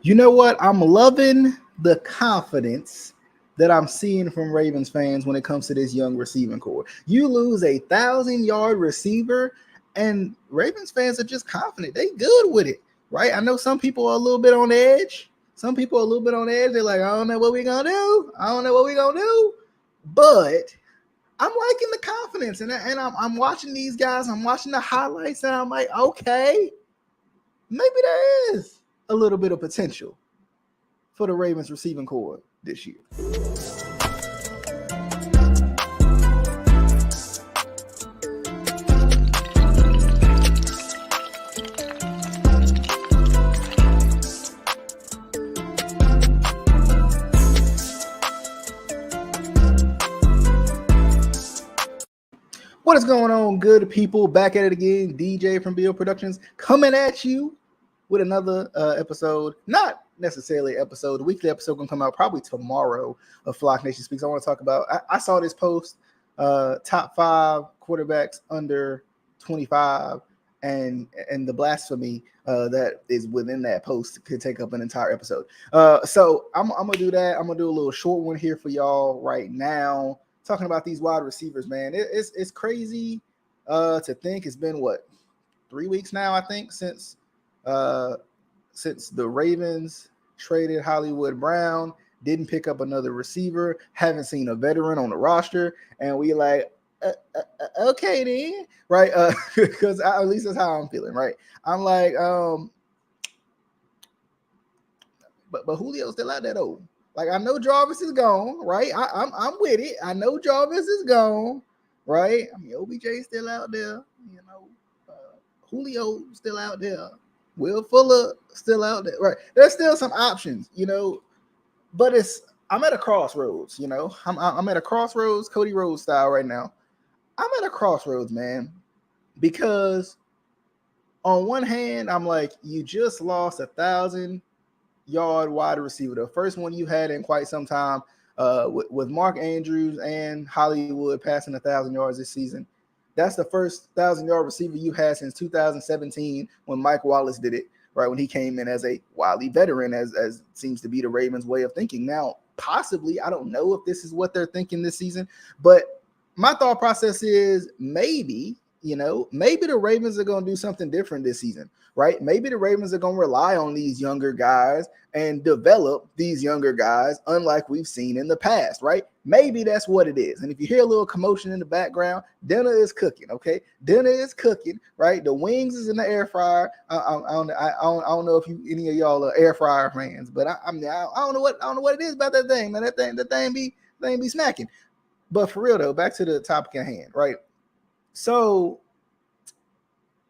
You know what? I'm loving the confidence that I'm seeing from Ravens fans when it comes to this young receiving core. You lose 1,000-yard receiver, and Ravens fans are just confident. They good with it, right? I know some people are a little bit on edge. Some people are a little bit on edge. They're like, I don't know what we're gonna do. I don't know what we're gonna do. But I'm liking the confidence, and I'm watching these guys. I'm watching the highlights, and I'm like, okay, maybe there is a little bit of potential for the Ravens receiving core this year. What is going on, good people? Back at it again. DJ from BO Productions coming at you with another episode. Not necessarily episode. The weekly episode going to come out probably tomorrow of Flock Nation Speaks. I want to talk about, I saw this post, top 5 quarterbacks under 25, and the blasphemy that is within that post could take up an entire episode. So I'm going to do that. I'm going to do a little short one here for y'all right now. Talking about these wide receivers, man, it's crazy to think it's been 3 weeks now, I think, since the Ravens traded Hollywood Brown, didn't pick up another receiver, haven't seen a veteran on the roster, and we like, okay then, right? Because at least that's how I'm feeling, right? I'm like, but Julio's still out there though. Like, I know Jarvis is gone, right? I'm with it. I know Jarvis is gone, right? I mean, OBJ still out there, you know. Julio still out there. Will Fuller still out there, right? There's still some options, you know. But I'm at a crossroads, you know. I'm at a crossroads, Cody Rhodes style right now. I'm at a crossroads, man, because on one hand, I'm like, you just lost 1,000-yard wide receiver, the first one you had in quite some time, with Mark Andrews and Hollywood passing 1,000 yards this season. That's the first 1,000-yard receiver you had since 2017 when Mike Wallace did it, right? When he came in as a wily veteran, as seems to be the Ravens' way of thinking. Now, possibly, I don't know if this is what they're thinking this season, but my thought process is maybe the Ravens are going to do something different this season, right? Maybe the Ravens are going to rely on these younger guys and develop these younger guys, unlike we've seen in the past, right? Maybe that's what it is. And if you hear a little commotion in the background, dinner is cooking, okay? Dinner is cooking, right? The wings is in the air fryer. I don't know if any of y'all are air fryer fans, but I don't know what it is about that thing, man. That thing be smacking. But for real though, back to the topic at hand, right? So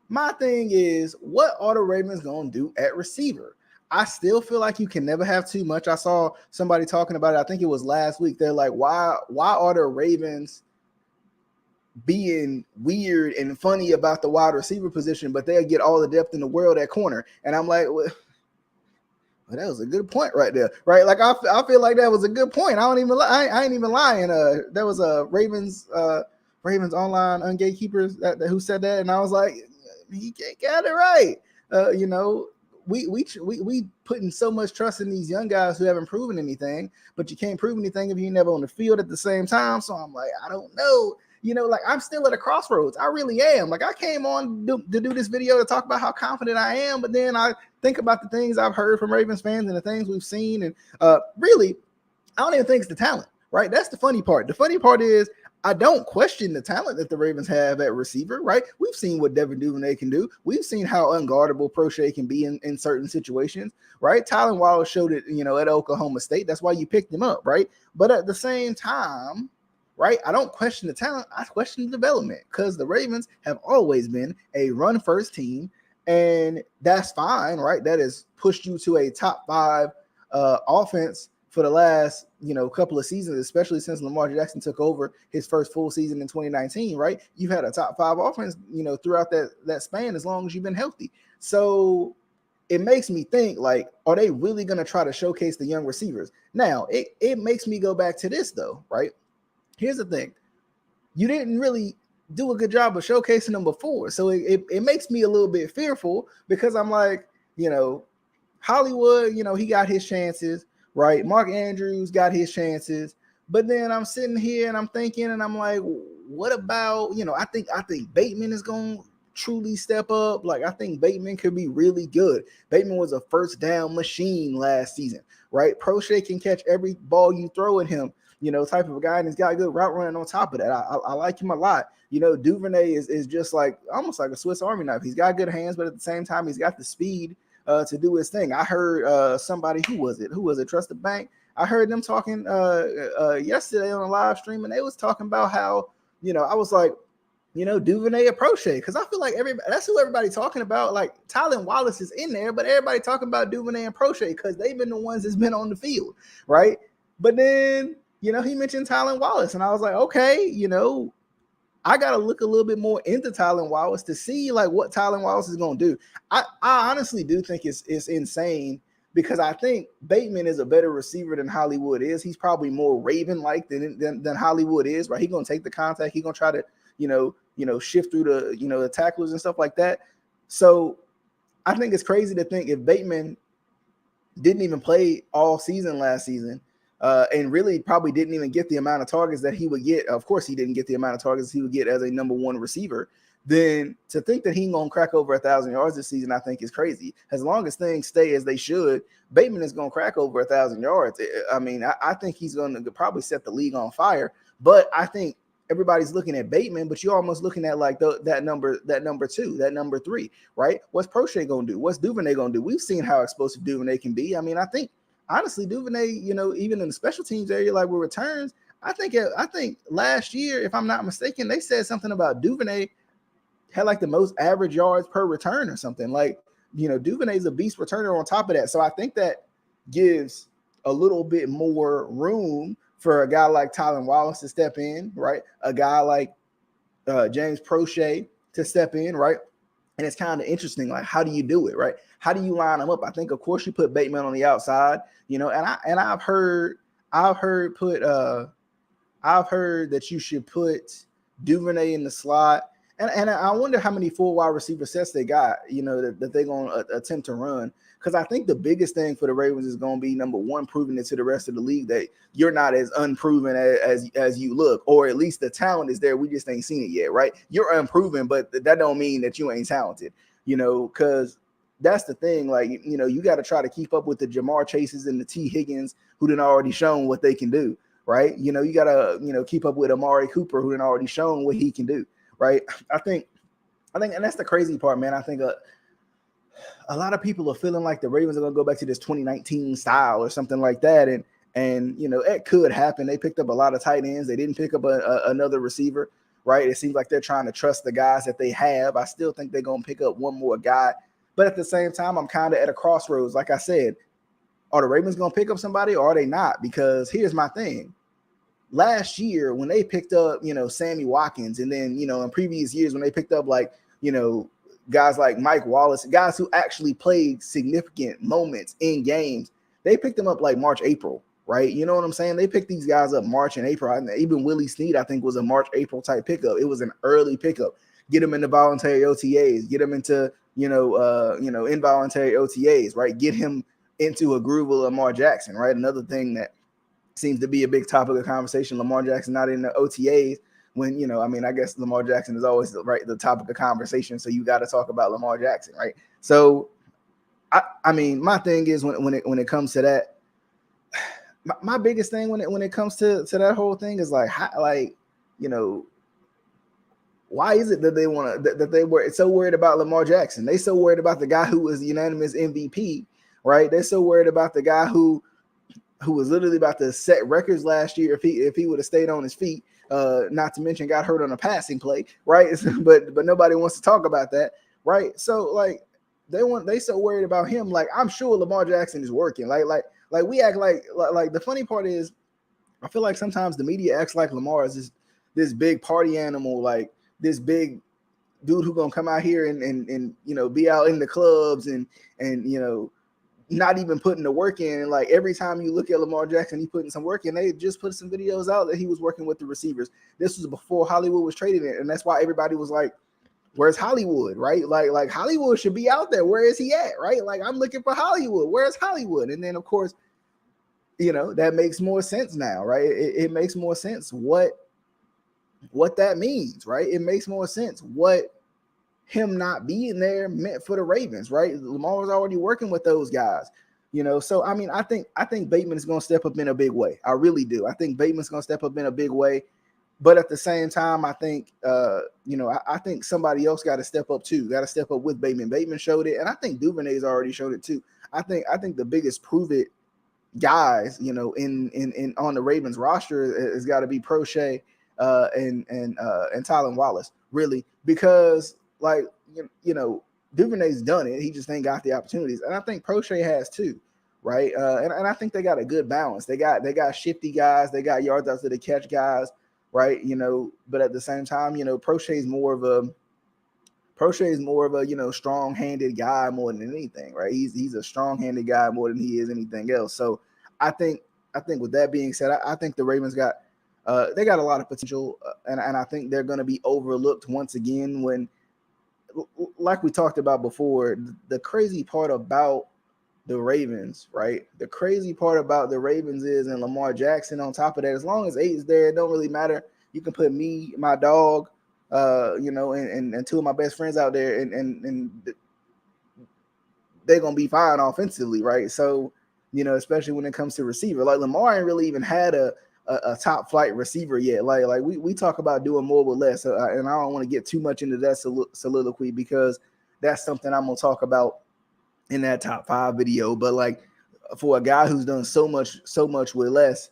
my thing is, what are the Ravens going to do at receiver? I still feel like you can never have too much. I saw somebody talking about it. I think it was last week. They're like, why are the Ravens being weird and funny about the wide receiver position, but they'll get all the depth in the world at corner? And I'm like, well, that was a good point right there, right? Like I feel like that was a good point. I ain't even lying. There was a Ravens online gatekeepers who said that, and I was like, he got it right. We putting so much trust in these young guys who haven't proven anything, but you can't prove anything if you're never on the field at the same time. So I'm like, I don't know. Like I'm still at a crossroads. I really am. Like I came on to do this video to talk about how confident I am, but then I think about the things I've heard from Ravens fans and the things we've seen, and really, I don't even think it's the talent, right? That's the funny part. The funny part is I don't question the talent that the Ravens have at receiver, right? We've seen what Devin Duvernay can do. We've seen how unguardable Prochet can be in certain situations, right? Tylan Wallace showed it, at Oklahoma State. That's why you picked him up, right? But at the same time, right, I don't question the talent. I question the development, because the Ravens have always been a run-first team, and that's fine, right? That has pushed you to a top 5 offense for the last, couple of seasons, especially since Lamar Jackson took over his first full season in 2019, right? You've had a top 5 offense, throughout that span, as long as you've been healthy. So it makes me think, like, are they really going to try to showcase the young receivers? Now, it makes me go back to this, though, right? Here's the thing. You didn't really do a good job of showcasing them before. So it makes me a little bit fearful, because I'm like, Hollywood, he got his chances, right? Mark Andrews got his chances. But then I'm sitting here and I'm thinking, and I'm like, what about, I think Bateman is going to truly step up. Like, I think Bateman could be really good. Bateman was a first down machine last season, right? Prochet can catch every ball you throw at him, type of a guy, and he's got good route running on top of that. I like him a lot. Duvernay is just like almost like a Swiss Army knife. He's got good hands, but at the same time, he's got the speed to do his thing. I heard somebody, who was it? Trust the Bank. I heard them talking yesterday on a live stream, and they was talking about how, I was like, Duvernay or Prochet, because I feel like that's who everybody talking about. Like, Tylan Wallace is in there, but everybody talking about Duvernay and Prochet because they've been the ones that's been on the field, right? But then, he mentioned Tylan Wallace, and I was like, okay, I got to look a little bit more into Tylan Wallace to see like what Tylan Wallace is going to do. I honestly do think it's insane, because I think Bateman is a better receiver than Hollywood is. He's probably more Raven-like than Hollywood is, right? He's going to take the contact. He's going to try to, shift through the tacklers and stuff like that. So I think it's crazy to think if Bateman didn't even play all season last season, and really probably didn't even get the amount of targets that he would get. Of course, he didn't get the amount of targets he would get as a number one receiver. Then to think that he's going to crack over 1,000 yards this season, I think is crazy. As long as things stay as they should, Bateman is going to crack over 1,000 yards. I mean, I think he's going to probably set the league on fire. But I think everybody's looking at Bateman, but you're almost looking at like that number 2, that number 3, right? What's Prochet going to do? What's Duvernay going to do? We've seen how explosive Duvernay can be. I mean, I think honestly, Duvernay, even in the special teams area, like with returns, I think last year, if I'm not mistaken, they said something about Duvernay had like the most average yards per return or something. Like, Duvernay's a beast returner on top of that. So I think that gives a little bit more room for a guy like Tylan Wallace to step in, right? A guy like James Prochet to step in, right? And it's kind of interesting, like, how do you do it, right? How do you line them up? I think, of course, you put Bateman on the outside, and I've heard that you should put Duvernay in the slot, and I wonder how many full wide receiver sets they got, that they're going to attempt to run. Because I think the biggest thing for the Ravens is going to be, number one, proving it to the rest of the league that you're not as unproven as you look, or at least the talent is there. We just ain't seen it yet, right? You're unproven, but that don't mean that you ain't talented, because that's the thing. Like, you got to try to keep up with the Jamar Chases and the T. Higgins who done already shown what they can do, right? You got to, keep up with Amari Cooper who done already shown what he can do, right? I think, and that's the crazy part, man. I think a lot of people are feeling like the Ravens are going to go back to this 2019 style or something like that. And it could happen. They picked up a lot of tight ends. They didn't pick up another receiver, right? It seems like they're trying to trust the guys that they have. I still think they're going to pick up one more guy. But at the same time, I'm kind of at a crossroads. Like I said, are the Ravens going to pick up somebody or are they not? Because here's my thing. Last year, when they picked up, Sammy Watkins, and then, in previous years when they picked up like, guys like Mike Wallace, guys who actually played significant moments in games, they picked them up like March, April, right? You know what I'm saying? They picked these guys up March and April. And even Willie Snead, I think, was a March, April type pickup. It was an early pickup. Get them into voluntary OTAs, get them into, involuntary OTAs, right? Get him into a groove with Lamar Jackson, right? Another thing that seems to be a big topic of conversation, Lamar Jackson not in the OTAs. When, I guess Lamar Jackson is always the topic of conversation. So you got to talk about Lamar Jackson, right? So, my thing is when it comes to that, my biggest thing when it comes to that whole thing is like, why is it that they want to, that they were so worried about Lamar Jackson? They so worried about the guy who was unanimous MVP, right? They're so worried about the guy who was literally about to set records last year if he would have stayed on his feet. Not to mention got hurt on a passing play, right? but nobody wants to talk about that, right? So like they so worried about him. Like, I'm sure Lamar Jackson is working. Like we act like the funny part is, I feel like sometimes the media acts like Lamar is this big party animal, like this big dude who gonna come out here and be out in the clubs and not even putting the work in. And like every time you look at Lamar Jackson, he putting some work in. They just put some videos out that he was working with the receivers. This was before Hollywood was traded in, and that's why everybody was like, Where's Hollywood, right? Like Hollywood should be out there. Where is he at, right? Like I'm looking for Hollywood. Where's Hollywood? And then of course, that makes more sense now, right? It makes more sense what that means, right? It makes more sense what him not being there meant for the Ravens, right? Lamar was already working with those guys, So I mean, I think Bateman is going to step up in a big way. I really do. I think Bateman's going to step up in a big way, but at the same time, I think I think somebody else got to step up too. Got to step up with Bateman. Bateman showed it, and I think Duvernay's already showed it too. I think the biggest prove it guys, in on the Ravens roster has got to be Proche and Tylan Wallace, really, because like Duvernay's done it. He just ain't got the opportunities, and I think Proche has too, right? And I think they got a good balance. They got shifty guys, they got yards after the catch guys, right? But at the same time, Proche is more of a strong-handed guy more than anything, right? He's a strong-handed guy more than he is anything else. So I think with that being said, I think the Ravens got they got a lot of potential, and I think they're going to be overlooked once again when, like we talked about before, the crazy part about the Ravens, right? The crazy part about the Ravens is, and Lamar Jackson on top of that, as long as 8 is there, it don't really matter. You can put me, my dog, and two of my best friends out there, and they're gonna be fine offensively, right? So, especially when it comes to receiver, like Lamar ain't really even had a top flight receiver yet. Like we talk about doing more with less, and I don't want to get too much into that soliloquy because that's something I'm gonna talk about in that top 5 video. But like for a guy who's done so much with less,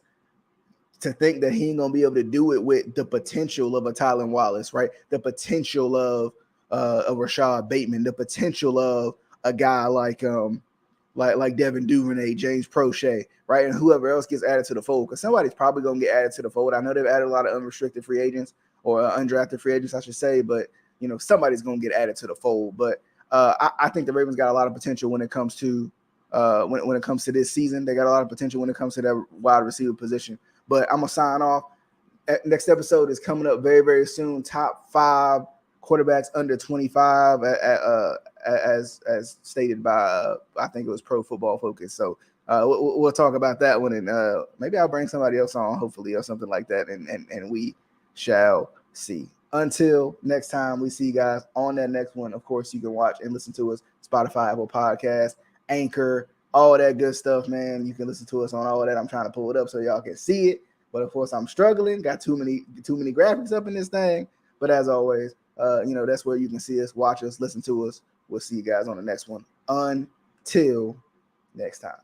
to think that he ain't gonna be able to do it with the potential of a Tylan Wallace, right? The potential of a Rashad Bateman, the potential of a guy like Devin Duvernay, James Proche, right? And whoever else gets added to the fold, because somebody's probably gonna get added to the fold. I know they've added a lot of unrestricted free agents or undrafted free agents, I should say, but somebody's gonna get added to the fold. But I think the Ravens got a lot of potential when it comes to when it comes to this season. They got a lot of potential when it comes to that wide receiver position. But I'm gonna sign off. Next episode is coming up very, very soon. Top 5 quarterbacks under 25, as stated by I think it was Pro Football Focus. So we'll talk about that one, and maybe I'll bring somebody else on, hopefully, or something like that, and we shall see. Until next time we see you guys on that next one. Of course, you can watch and listen to us Spotify, Apple Podcasts, Anchor, all that good stuff, man. You can listen to us on all of that. I'm trying to pull it up so y'all can see it, but of course I'm struggling. Got too many graphics up in this thing. But as always, that's where you can see us, watch us, listen to us. We'll see you guys on the next one. Until next time.